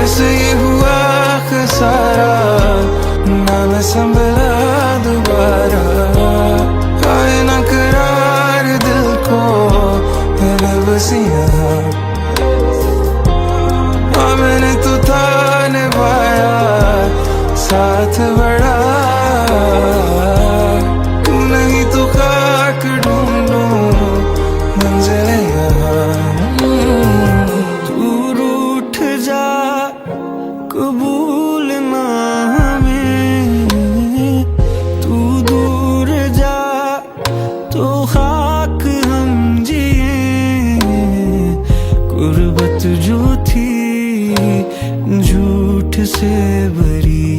ऐसे ही हुआ खसारा, ना मैं संभला दोबारा। आए ना करार दिल को है बस यहाँ, मैंने तो था निभाया साथ बड़ा। तू नहीं तो खाक ढूंढूं मंजिलें यहाँ। तू रूठ जा कबूल ना हमें, तू दूर जा तो खाक हम जिए। गुर्बत जो थी झूठ से भरी,